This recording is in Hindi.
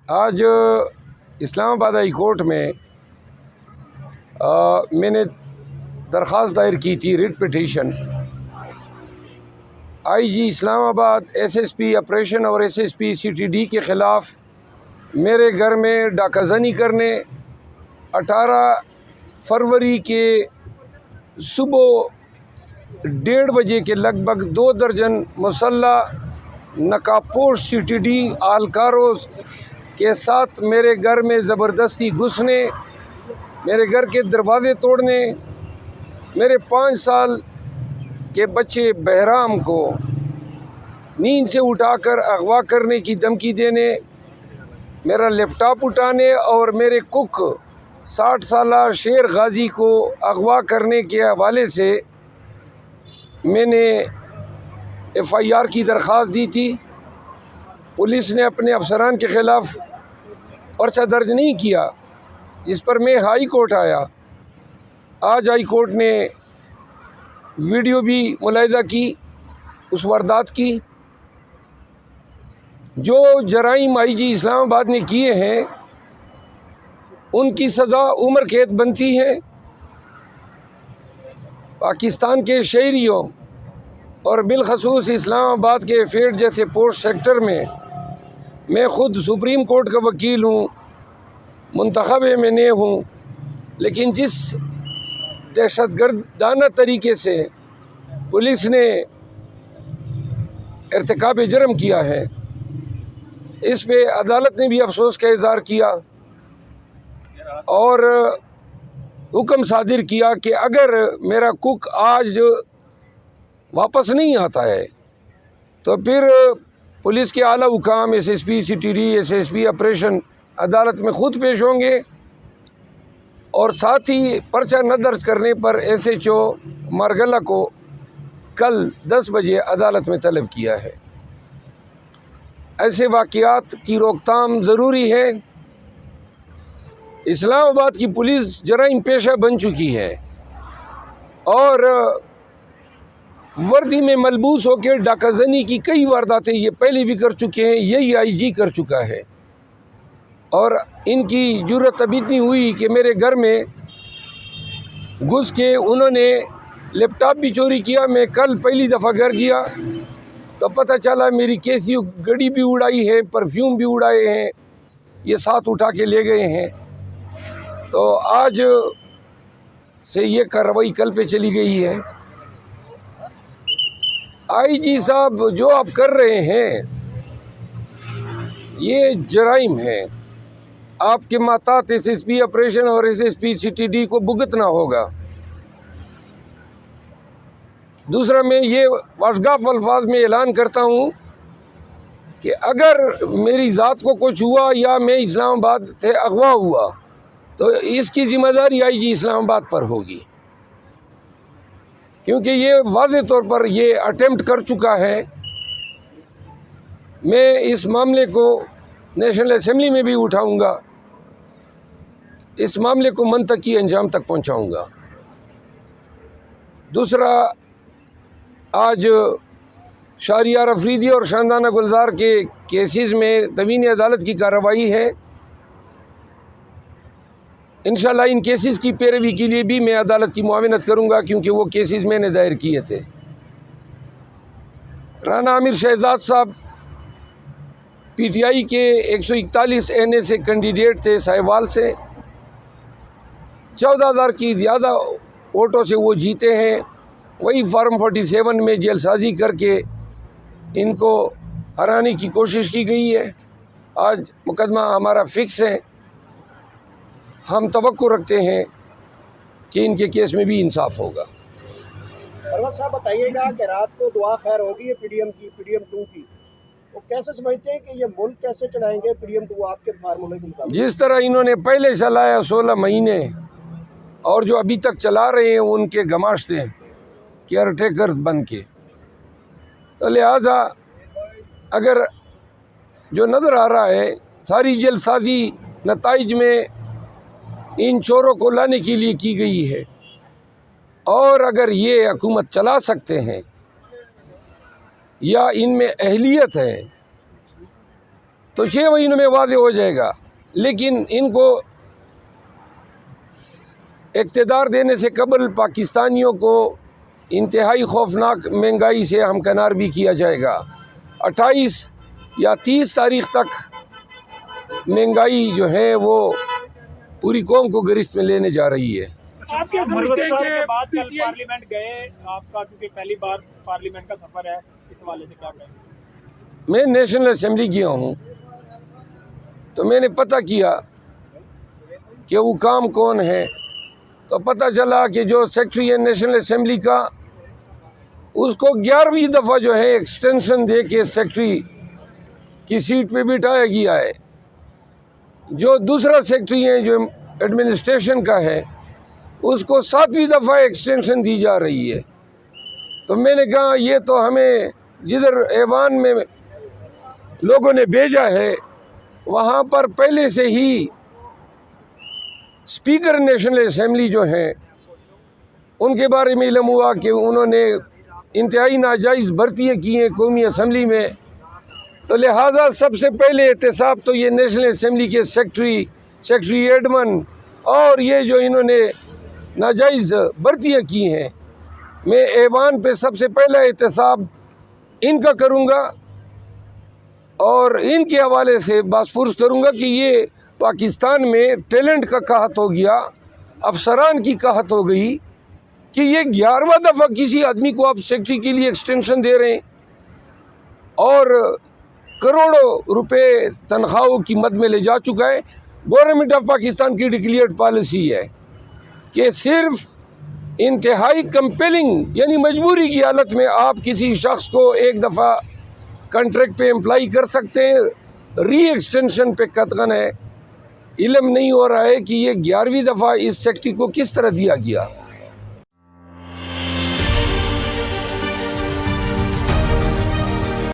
आज इस्लामाबाद हाई कोर्ट में मैंने दरख्वास्त दायर की थी, writ petition. IG Islamabad, SSP operation और एसएसपी सीटीडी के ख़िलाफ़ मेरे घर में डाकाज़नी करने 18 फरवरी के सुबह 1:30 बजे के लगभग 2 दर्जन मुसल्लह नकाबपोश सीटीडी आलकारों के साथ मेरे घर में ज़बरदस्ती घुसने, मेरे घर के दरवाज़े तोड़ने, मेरे 5 साल के बच्चे बहराम को नींद से उठाकर अगवा करने की धमकी देने, मेरा लैपटॉप उठाने और मेरे कुक 60 साला शेर गाजी को अगवा करने के हवाले से मैंने FIR की दरख्वास्त दी थी। पुलिस ने अपने अफसरान के ख़िलाफ़ पर्चा दर्ज नहीं किया, जिस पर मैं हाई कोर्ट आया। आज हाई कोर्ट ने वीडियो भी मुलाहिज़ा की उस वारदात की। जो जराइम आईजी इस्लामाबाद ने किए हैं उनकी सज़ा उम्र कैद बनती है। पाकिस्तान के शहरियों और बिलखसूस इस्लामाबाद के फेड जैसे पोस्ट सेक्टर में मैं ख़ुद सुप्रीम कोर्ट का वकील हूँ, मुंतखब MNA हूँ, लेकिन जिस दहशतगर्दाना तरीके से पुलिस ने इर्तिकाब जुर्म किया है, इस पे अदालत ने भी अफसोस का इज़हार किया और हुक्म सादिर किया कि अगर मेरा कुक आज वापस नहीं आता है तो फिर पुलिस के आला हुकाम SSP CTD, SSP ऑपरेशन अदालत में ख़ुद पेश होंगे और साथ ही पर्चा न दर्ज करने पर SHO मारगला को कल 10 बजे अदालत में तलब किया है। ऐसे वाक़यात की रोकथाम ज़रूरी है। इस्लामाबाद की पुलिस जराइम पेशा बन चुकी है और वर्दी में मलबूस होकर डाकाज़नी की कई वारदातें ये पहले भी कर चुके हैं, यही IG कर चुका है। और इनकी जुर्रत अभी इतनी हुई कि मेरे घर में घुस के उन्होंने लैपटॉप भी चोरी किया। मैं कल पहली दफ़ा घर गया तो पता चला मेरी कैसी गड़ी भी उड़ाई है, परफ्यूम भी उड़ाए हैं, ये साथ उठा के ले गए हैं। तो आज से ये कार्रवाई कल पे चली गई है। IG साहब, जो आप कर रहे हैं ये जराइम है। आपके मातात SSP ऑपरेशन और SSP CTD को भुगतना होगा। दूसरा, मैं ये वाशगाफ अल्फाज में ऐलान करता हूँ कि अगर मेरी ज़ात को कुछ हुआ या मैं इस्लामाबाद से अगवा हुआ तो इसकी ज़िम्मेदारी IG इस्लामाबाद पर होगी, क्योंकि ये वाज़े तौर पर ये अटेम्प्ट कर चुका है। मैं इस मामले को नेशनल असेंबली में भी उठाऊंगा, इस मामले को मंतकी अंजाम तक पहुंचाऊंगा। दूसरा, आज शाहरियार अफरीदी और शानदाना गुलजार के केसेस में तवीन अदालत की कार्रवाई है। इंशाल्लाह इन केसेस की पैरवी के लिए भी मैं अदालत की मुआविनत करूंगा, क्योंकि वो केसेस मैंने दायर किए थे। राना आमिर शहजाद साहब PTI के 141 NA से कैंडिडेट थे साहिवाल से। 14,000 की ज़्यादा वोटों से वो जीते हैं। वही फार्म 47 में जेलसाजी करके इनको हराने की कोशिश की गई है। आज मुकदमा हमारा फ़िक्स है। हम तवक्को रखते हैं कि इनके केस में भी इंसाफ होगा। परवेज़ साहब, बताइएगा कि रात को दुआ खैर होगी PDM की, PDM 2 की, वो कैसे समझते हैं कि ये मुल्क कैसे चलाएंगे PDM 2 आपके फार्मूले के मुताबिक? जिस तरह इन्होंने पहले चलाया 16 महीने और जो अभी तक चला रहे हैं उनके गमाश्ते हैं केयर टेकर बन के, तो लिहाजा अगर जो नज़र आ रहा है सारी जल्दसाजी नताइज में इन चोरों को लाने के लिए की गई है, और अगर ये हुकूमत चला सकते हैं या इनमें अहलियत है तो 6 महीनों में वाज़ेह हो जाएगा। लेकिन इनको इक़्तिदार देने से कबल पाकिस्तानियों को इंतहाई खौफनाक महंगाई से हमकनार भी किया जाएगा। 28 या 30 तारीख़ तक महंगाई जो है वो पूरी कौम को गिरफ्त में लेने जा रही है। आप क्या समझते हैं कि बाद कल पार्लियामेंट गए आपका, क्योंकि पहली बार पार्लियामेंट का सफ़र है, इस हवाले से क्या कहेंगे? मैं नेशनल असम्बली गया हूँ तो मैंने पता किया कि वो काम कौन है, तो पता चला कि जो सेक्रेटरी है नेशनल असम्बली का, उसको 11वीं दफ़ा जो है एक्सटेंशन दे के सेक्रेटरी की सीट पे बिठाया गया है। जो दूसरा सेक्रेटरी है जो एडमिनिस्ट्रेशन का है, उसको 7वीं दफ़ा एक्सटेंशन दी जा रही है। तो मैंने कहा ये तो हमें जिधर ऐवान में लोगों ने भेजा है वहाँ पर पहले से ही स्पीकर नेशनल असम्बली जो हैं उनके बारे में इल्म हुआ कि उन्होंने इंतहाई नाजायज़ भर्तियाँ की हैं कौमी असम्बली में। तो लिहाजा सबसे पहले एहतसाब तो ये नेशनल असम्बली के सेक्रेटरी एडमन और ये जो इन्होंने नाजायज़ भर्तियाँ की हैं, मैं ऐवान पे सबसे पहला एहतसाब इनका करूँगा और इनके हवाले से बासपुरस करूँगा कि ये पाकिस्तान में टैलेंट का कहत हो गया, अफसरान की कहत हो गई कि ये 11वां दफ़ा किसी आदमी को आप सेक्रेटरी के लिए एक्सटेंशन दे रहे हैं और करोड़ों रुपए तनख्वाहों की मद में ले जा चुका है। गवर्नमेंट ऑफ पाकिस्तान की डिक्लेयर्ड पॉलिसी है कि सिर्फ इंतहाई कंपेलिंग यानी मजबूरी की हालत में आप किसी शख्स को एक दफ़ा कॉन्ट्रैक्ट पे एम्प्लाई कर सकते हैं। री एक्सटेंशन पे कतगन है। इल्म नहीं हो रहा है कि ये 11वीं दफ़ा इस सेक्रेटरी को किस तरह दिया गया।